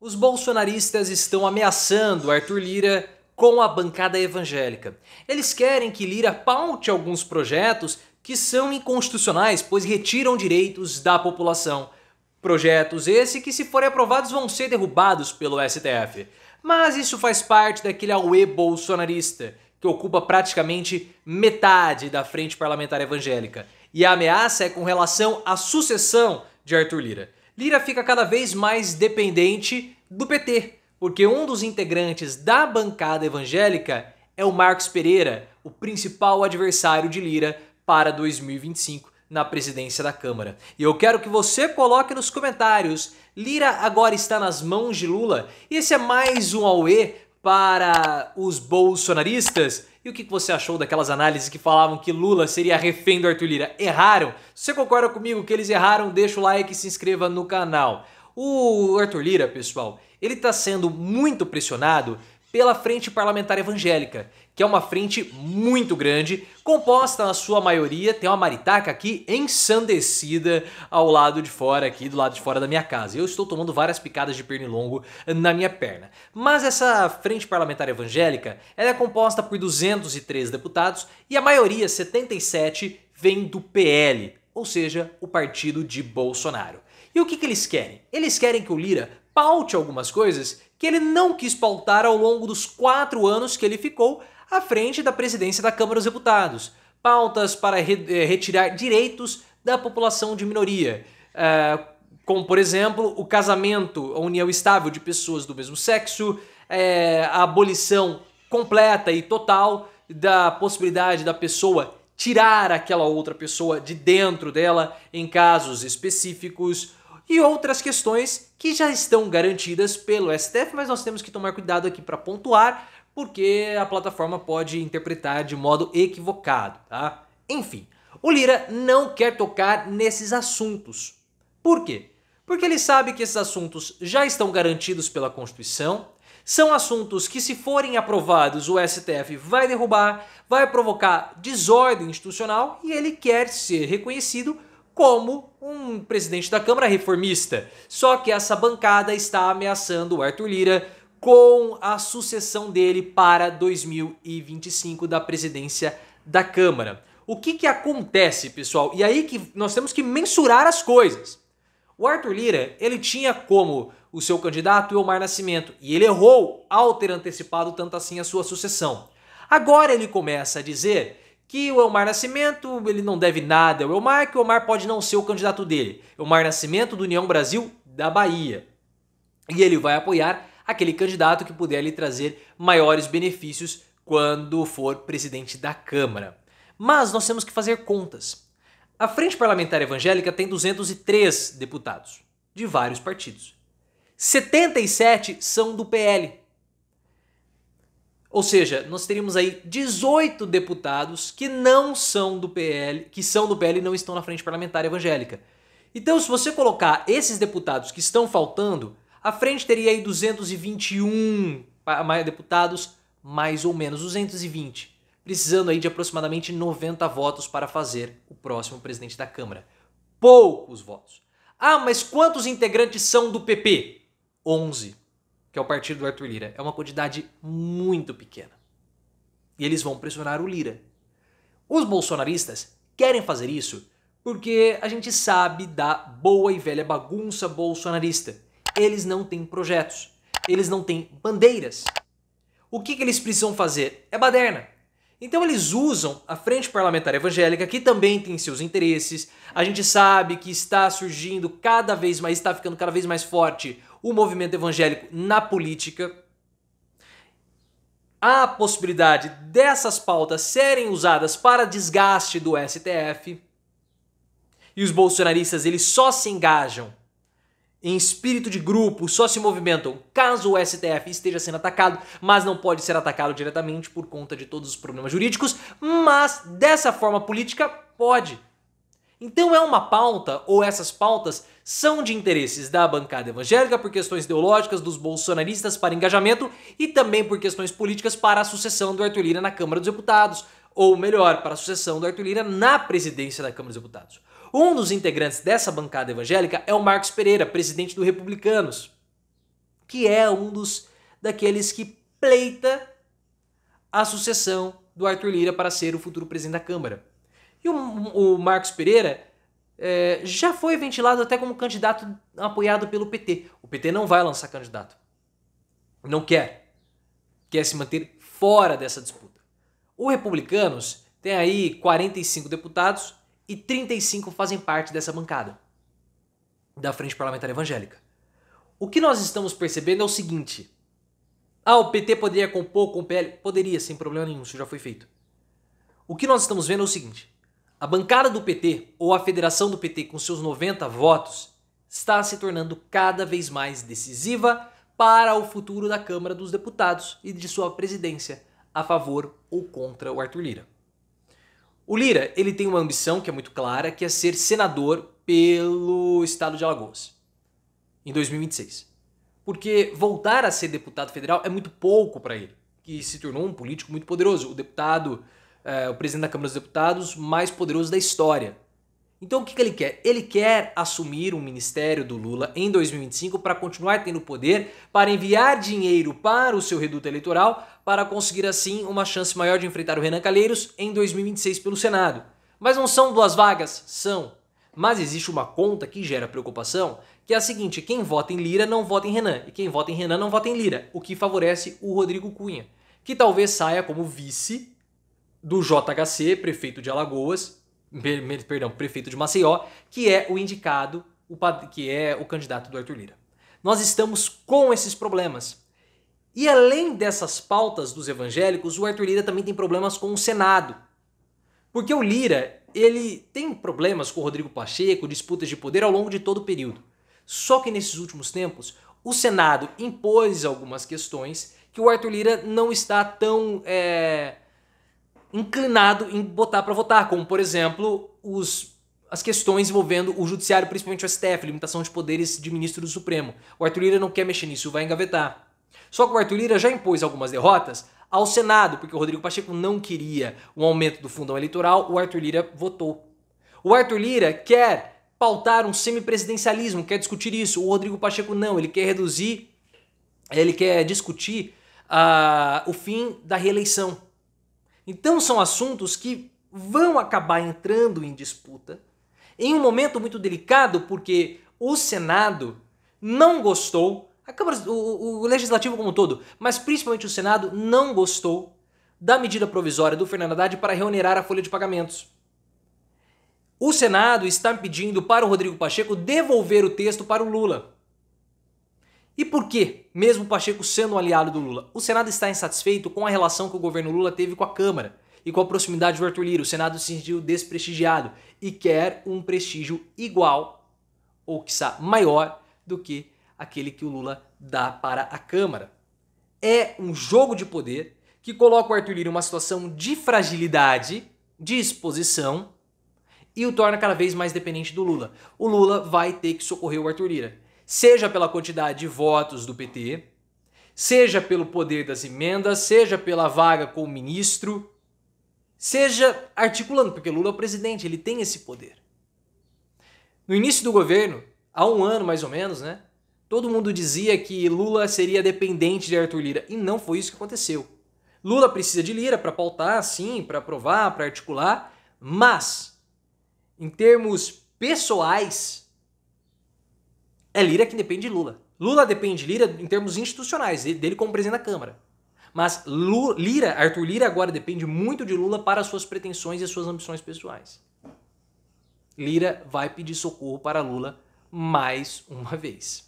Os bolsonaristas estão ameaçando Arthur Lira com a bancada evangélica. Eles querem que Lira paute alguns projetos que são inconstitucionais, pois retiram direitos da população. Projetos esses que, se forem aprovados, vão ser derrubados pelo STF. Mas isso faz parte daquele auê bolsonarista, que ocupa praticamente metade da frente parlamentar evangélica. E a ameaça é com relação à sucessão de Arthur Lira. Lira fica cada vez mais dependente do PT, porque um dos integrantes da bancada evangélica é o Marcos Pereira, o principal adversário de Lira para 2025 na presidência da Câmara. E eu quero que você coloque nos comentários: Lira agora está nas mãos de Lula? E esse é mais um auê para os bolsonaristas? E o que você achou daquelas análises que falavam que Lula seria refém do Arthur Lira? Erraram? Se você concorda comigo que eles erraram, deixa o like e se inscreva no canal. O Arthur Lira, pessoal, ele está sendo muito pressionado pela Frente Parlamentar Evangélica, que é uma frente muito grande, composta na sua maioria, tem uma maritaca aqui ensandecida ao lado de fora aqui, do lado de fora da minha casa. Eu estou tomando várias picadas de pernilongo na minha perna. Mas essa Frente Parlamentar Evangélica, ela é composta por 203 deputados e a maioria, 77, vem do PL, ou seja, o partido de Bolsonaro. E o que eles querem? Eles querem que o Lira paute algumas coisas que ele não quis pautar ao longo dos 4 anos que ele ficou à frente da presidência da Câmara dos Deputados. Pautas para retirar direitos da população de minoria, como, por exemplo, o casamento, a união estável de pessoas do mesmo sexo, a abolição completa e total da possibilidade da pessoa tirar aquela outra pessoa de dentro dela em casos específicos, e outras questões que já estão garantidas pelo STF, mas nós temos que tomar cuidado aqui para pontuar, porque a plataforma pode interpretar de modo equivocado, tá? Enfim, o Lira não quer tocar nesses assuntos. Por quê? Porque ele sabe que esses assuntos já estão garantidos pela Constituição, são assuntos que, se forem aprovados, o STF vai derrubar, vai provocar desordem institucional e ele quer ser reconhecido como um presidente da Câmara reformista. Só que essa bancada está ameaçando o Arthur Lira com a sucessão dele para 2025 da presidência da Câmara. O que acontece, pessoal? E aí que nós temos que mensurar as coisas. O Arthur Lira, ele tinha como o seu candidato o Elmar Nascimento, e ele errou ao ter antecipado tanto assim a sua sucessão. Agora ele começa a dizer que o Elmar Nascimento, ele não deve nada ao Elmar, que o Elmar pode não ser o candidato dele. Elmar Nascimento do União Brasil da Bahia. E ele vai apoiar aquele candidato que puder lhe trazer maiores benefícios quando for presidente da Câmara. Mas nós temos que fazer contas. A Frente Parlamentar Evangélica tem 203 deputados, de vários partidos. 77 são do PL. Ou seja, nós teríamos aí 18 deputados que não são do PL, que são do PL e não estão na Frente Parlamentar Evangélica. Então, se você colocar esses deputados que estão faltando, a frente teria aí 221 deputados, mais ou menos 220, precisando aí de aproximadamente 90 votos para fazer o próximo presidente da Câmara. Poucos votos. Ah, mas quantos integrantes são do PP? 11. Que é o partido do Arthur Lira. É uma quantidade muito pequena. E eles vão pressionar o Lira. Os bolsonaristas querem fazer isso porque a gente sabe da boa e velha bagunça bolsonarista. Eles não têm projetos. Eles não têm bandeiras. O que eles precisam fazer? É baderna. Então eles usam a Frente Parlamentar Evangélica, que também tem seus interesses. A gente sabe que está surgindo cada vez mais, está ficando cada vez mais forte o movimento evangélico na política. Há a possibilidade dessas pautas serem usadas para desgaste do STF. E os bolsonaristas, eles só se engajam em espírito de grupo, só se movimentam caso o STF esteja sendo atacado, mas não pode ser atacado diretamente por conta de todos os problemas jurídicos, mas dessa forma política pode. Então é uma pauta, ou essas pautas são de interesses da bancada evangélica por questões ideológicas, dos bolsonaristas para engajamento e também por questões políticas para a sucessão do Arthur Lira na Câmara dos Deputados, ou melhor, para a sucessão do Arthur Lira na presidência da Câmara dos Deputados. Um dos integrantes dessa bancada evangélica é o Marcos Pereira, presidente do Republicanos, que é daqueles que pleita a sucessão do Arthur Lira para ser o futuro presidente da Câmara. E o Marcos Pereira já foi ventilado até como candidato apoiado pelo PT. O PT não vai lançar candidato. Não quer. Quer se manter fora dessa disputa. Os republicanos têm aí 45 deputados e 35 fazem parte dessa bancada da Frente Parlamentar Evangélica. O que nós estamos percebendo é o seguinte. O PT poderia compor com o PL? Poderia, sem problema nenhum, isso já foi feito. O que nós estamos vendo é o seguinte. A bancada do PT, ou a federação do PT com seus 90 votos, está se tornando cada vez mais decisiva para o futuro da Câmara dos Deputados e de sua presidência, a favor ou contra o Arthur Lira. O Lira, ele tem uma ambição que é muito clara, que é ser senador pelo estado de Alagoas, em 2026. Porque voltar a ser deputado federal é muito pouco para ele, que se tornou um político muito poderoso, o presidente da Câmara dos Deputados mais poderoso da história. Então o que ele quer? Ele quer assumir o ministério do Lula em 2025 para continuar tendo poder, para enviar dinheiro para o seu reduto eleitoral, para conseguir assim uma chance maior de enfrentar o Renan Calheiros em 2026 pelo Senado. Mas não são 2 vagas? São. Mas existe uma conta que gera preocupação, que é a seguinte: quem vota em Lira não vota em Renan, e quem vota em Renan não vota em Lira, o que favorece o Rodrigo Cunha, que talvez saia como vice do JHC, prefeito de Alagoas, prefeito de Maceió, que é o indicado, que é o candidato do Arthur Lira. Nós estamos com esses problemas. E além dessas pautas dos evangélicos, o Arthur Lira também tem problemas com o Senado. Porque o Lira, ele tem problemas com o Rodrigo Pacheco, disputas de poder ao longo de todo o período. Só que nesses últimos tempos, o Senado impôs algumas questões que o Arthur Lira não está tão inclinado em botar para votar, como por exemplo as questões envolvendo o judiciário, principalmente o STF, limitação de poderes de ministro do Supremo. O Arthur Lira não quer mexer nisso, vai engavetar. Só que o Arthur Lira já impôs algumas derrotas ao Senado, porque o Rodrigo Pacheco não queria um aumento do fundão eleitoral, o Arthur Lira votou. O Arthur Lira quer pautar um semipresidencialismo, quer discutir isso, o Rodrigo Pacheco não, ele quer discutir o fim da reeleição. Então são assuntos que vão acabar entrando em disputa em um momento muito delicado, porque o Senado não gostou, a Câmara, o Legislativo como um todo, mas principalmente o Senado não gostou da medida provisória do Fernando Haddad para reonerar a folha de pagamentos. O Senado está pedindo para o Rodrigo Pacheco devolver o texto para o Lula. E por quê? Mesmo o Pacheco sendo um aliado do Lula, o Senado está insatisfeito com a relação que o governo Lula teve com a Câmara e com a proximidade do Arthur Lira. O Senado se sentiu desprestigiado e quer um prestígio igual ou, quiçá, maior do que aquele que o Lula dá para a Câmara. É um jogo de poder que coloca o Arthur Lira em uma situação de fragilidade, de exposição, e o torna cada vez mais dependente do Lula. O Lula vai ter que socorrer o Arthur Lira. Seja pela quantidade de votos do PT, seja pelo poder das emendas, seja pela vaga com o ministro, seja articulando, porque Lula é o presidente, ele tem esse poder. No início do governo, há 1 ano mais ou menos, né, todo mundo dizia que Lula seria dependente de Arthur Lira, e não foi isso que aconteceu. Lula precisa de Lira para pautar, sim, para aprovar, para articular, mas, em termos pessoais, é Lira que depende de Lula. Lula depende de Lira em termos institucionais, dele como presidente da Câmara. Mas Arthur Lira agora depende muito de Lula para as suas pretensões e suas ambições pessoais. Lira vai pedir socorro para Lula mais uma vez.